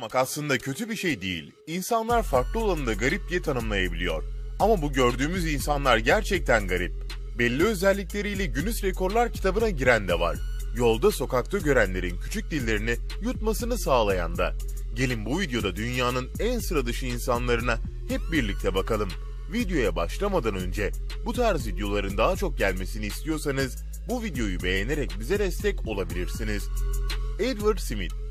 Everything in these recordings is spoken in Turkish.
yapmak aslında kötü bir şey değil. İnsanlar farklı olanı da garip diye tanımlayabiliyor. Ama bu gördüğümüz insanlar gerçekten garip. Belli özellikleriyle Guinness Rekorlar kitabına giren de var. Yolda sokakta görenlerin küçük dillerini yutmasını sağlayan da. Gelin bu videoda dünyanın en sıra dışı insanlarına hep birlikte bakalım. Videoya başlamadan önce bu tarz videoların daha çok gelmesini istiyorsanız bu videoyu beğenerek bize destek olabilirsiniz. Edward Smith.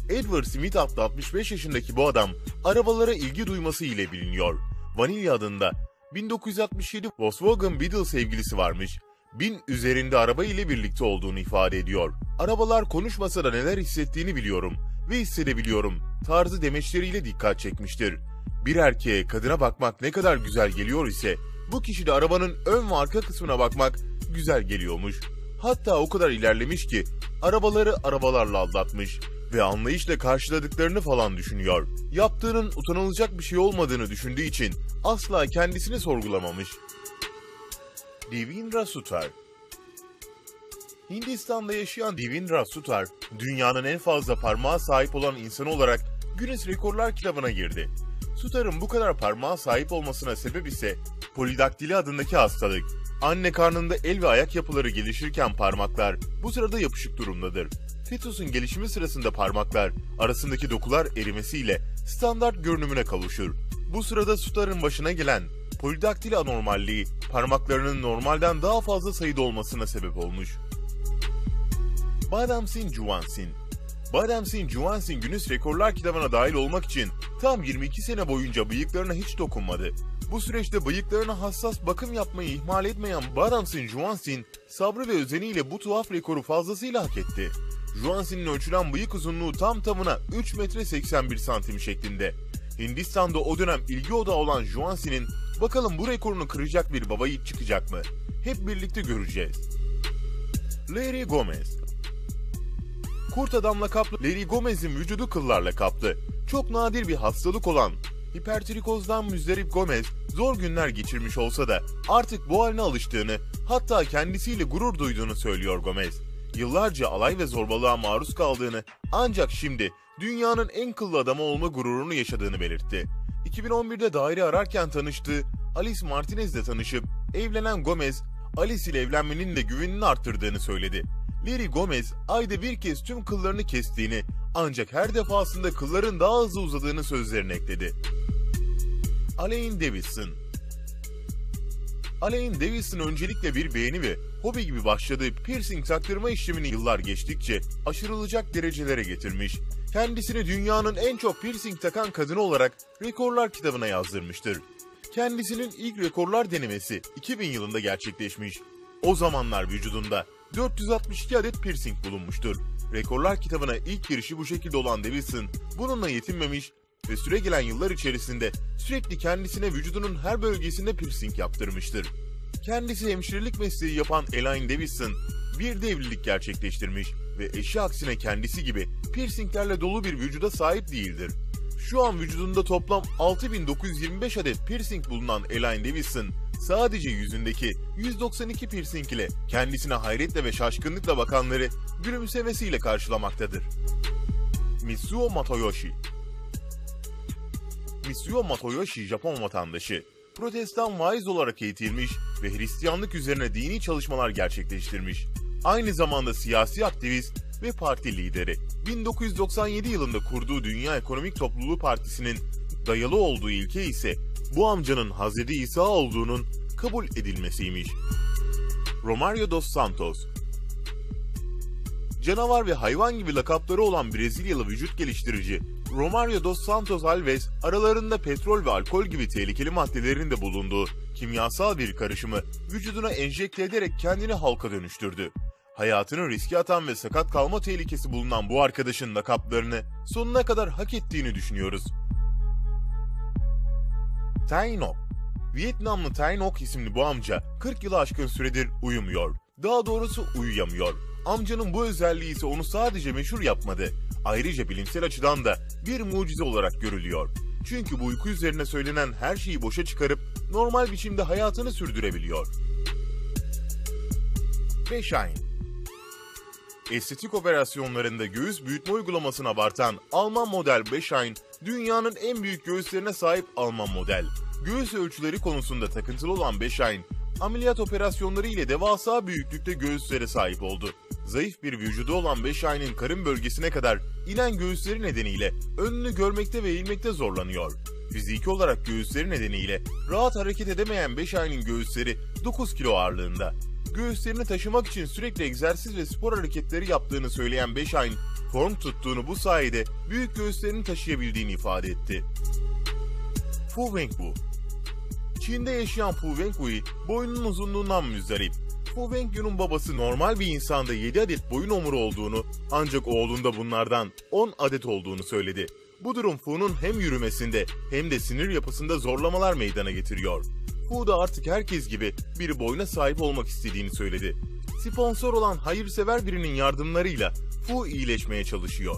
Edward Smith adlı 65 yaşındaki bu adam arabalara ilgi duyması ile biliniyor. Vanilla adında 1967 Volkswagen Beetle sevgilisi varmış. 1000 üzerinde araba ile birlikte olduğunu ifade ediyor. Arabalar konuşmasa da neler hissettiğini biliyorum ve hissedebiliyorum tarzı demeçleriyle dikkat çekmiştir. Bir erkeğe kadına bakmak ne kadar güzel geliyor ise bu kişi de arabanın ön ve arka kısmına bakmak güzel geliyormuş. Hatta o kadar ilerlemiş ki arabaları arabalarla aldatmış ve anlayışla karşıladıklarını falan düşünüyor. Yaptığının utanılacak bir şey olmadığını düşündüğü için asla kendisini sorgulamamış. Devendra Sutar. Hindistan'da yaşayan Devendra Sutar, dünyanın en fazla parmağa sahip olan insanı olarak Guinness Rekorlar kitabına girdi. Sutar'ın bu kadar parmağa sahip olmasına sebep ise polidaktili adındaki hastalık. Anne karnında el ve ayak yapıları gelişirken parmaklar bu sırada yapışık durumdadır. Fetusun gelişimi sırasında parmaklar arasındaki dokular erimesiyle standart görünümüne kavuşur. Bu sırada Sutar'ın başına gelen polidaktili anormalliği parmaklarının normalden daha fazla sayıda olmasına sebep olmuş. Badam Singh Juwansin. Badam Singh Juwansin Guinness Rekorlar kitabına dahil olmak için tam 22 sene boyunca bıyıklarına hiç dokunmadı. Bu süreçte bıyıklarına hassas bakım yapmayı ihmal etmeyen Badam Singh Juwansin, sabrı ve özeniyle bu tuhaf rekoru fazlasıyla hak etti. Juwansin'in ölçülen bıyık uzunluğu tam tamına 3 metre 81 santim şeklinde. Hindistan'da o dönem ilgi odağı olan Juwansin'in bakalım bu rekorunu kıracak bir baba yiğit çıkacak mı? Hep birlikte göreceğiz. Larry Gomez. Kurt adamla kaplı Larry Gomez'in vücudu kıllarla kaplı. Çok nadir bir hastalık olan hipertrikozdan müzdarip Gomez zor günler geçirmiş olsa da artık bu haline alıştığını, hatta kendisiyle gurur duyduğunu söylüyor Gomez. Yıllarca alay ve zorbalığa maruz kaldığını ancak şimdi dünyanın en kıllı adamı olma gururunu yaşadığını belirtti. 2011'de daire ararken tanıştığı Alice Martinez'le tanışıp evlenen Gomez, Alice ile evlenmenin de güvenini arttırdığını söyledi. Larry Gomez ayda bir kez tüm kıllarını kestiğini ancak her defasında kılların daha hızlı uzadığını sözlerine ekledi. Alain Davidson. Alain Davidson öncelikle bir beğeni ve hobi gibi başladığı piercing taktırma işlemini yıllar geçtikçe aşırılacak derecelere getirmiş. Kendisini dünyanın en çok piercing takan kadını olarak rekorlar kitabına yazdırmıştır. Kendisinin ilk rekorlar denemesi 2000 yılında gerçekleşmiş. O zamanlar vücudunda 462 adet piercing bulunmuştur. Rekorlar kitabına ilk girişi bu şekilde olan Davidson bununla yetinmemiş ve süre gelen yıllar içerisinde sürekli kendisine vücudunun her bölgesinde piercing yaptırmıştır. Kendisi hemşirelik mesleği yapan Alain Davidson bir de evlilik gerçekleştirmiş ve eşi aksine kendisi gibi piercinglerle dolu bir vücuda sahip değildir. Şu an vücudunda toplam 6925 adet piercing bulunan Alain Davidson sadece yüzündeki 192 piercing ile kendisine hayretle ve şaşkınlıkla bakanları gülümsemesiyle karşılamaktadır. Mitsuo Matoyoshi. Mitsuo Matoyoshi Japon vatandaşı. Protestan vaiz olarak eğitilmiş ve Hristiyanlık üzerine dini çalışmalar gerçekleştirmiş. Aynı zamanda siyasi aktivist ve parti lideri. 1997 yılında kurduğu Dünya Ekonomik Topluluğu Partisi'nin dayalı olduğu ilke ise bu amcanın Hazreti İsa olduğunun kabul edilmesiymiş. Romário dos Santos. Canavar ve hayvan gibi lakapları olan Brezilyalı vücut geliştirici Romário dos Santos Alves, aralarında petrol ve alkol gibi tehlikeli maddelerin de bulunduğu kimyasal bir karışımı vücuduna enjekte ederek kendini Hulk'a dönüştürdü. Hayatını riske atan ve sakat kalma tehlikesi bulunan bu arkadaşın lakaplarını sonuna kadar hak ettiğini düşünüyoruz. Tay Ngoc. Vietnamlı Tay Ngoc isimli bu amca 40 yılı aşkın süredir uyumuyor. Daha doğrusu uyuyamıyor. Amcanın bu özelliği ise onu sadece meşhur yapmadı. Ayrıca bilimsel açıdan da bir mucize olarak görülüyor. Çünkü bu uyku üzerine söylenen her şeyi boşa çıkarıp normal biçimde hayatını sürdürebiliyor. Beşayn. Estetik operasyonlarında göğüs büyütme uygulamasını abartan Alman model Beşayn, dünyanın en büyük göğüslerine sahip Alman model. Göğüs ölçüleri konusunda takıntılı olan Beşayn, ameliyat operasyonları ile devasa büyüklükte göğüslere sahip oldu. Zayıf bir vücudu olan Beşayn'in karın bölgesine kadar inen göğüsleri nedeniyle önünü görmekte ve eğilmekte zorlanıyor. Fiziki olarak göğüsleri nedeniyle rahat hareket edemeyen Beşayn'in göğüsleri 9 kilo ağırlığında. Göğüslerini taşımak için sürekli egzersiz ve spor hareketleri yaptığını söyleyen Beşayn, form tuttuğunu bu sayede büyük göğüslerini taşıyabildiğini ifade etti. Fu Wengu. Çin'de yaşayan Fu Wengu boyunun uzunluğundan müzdarip. Fu Wengu'nun babası normal bir insanda 7 adet boyun omuru olduğunu, ancak oğlunda bunlardan 10 adet olduğunu söyledi. Bu durum Fu'nun hem yürümesinde hem de sinir yapısında zorlamalar meydana getiriyor. Fu da artık herkes gibi bir boyuna sahip olmak istediğini söyledi. Sponsor olan hayırsever birinin yardımlarıyla Fu iyileşmeye çalışıyor.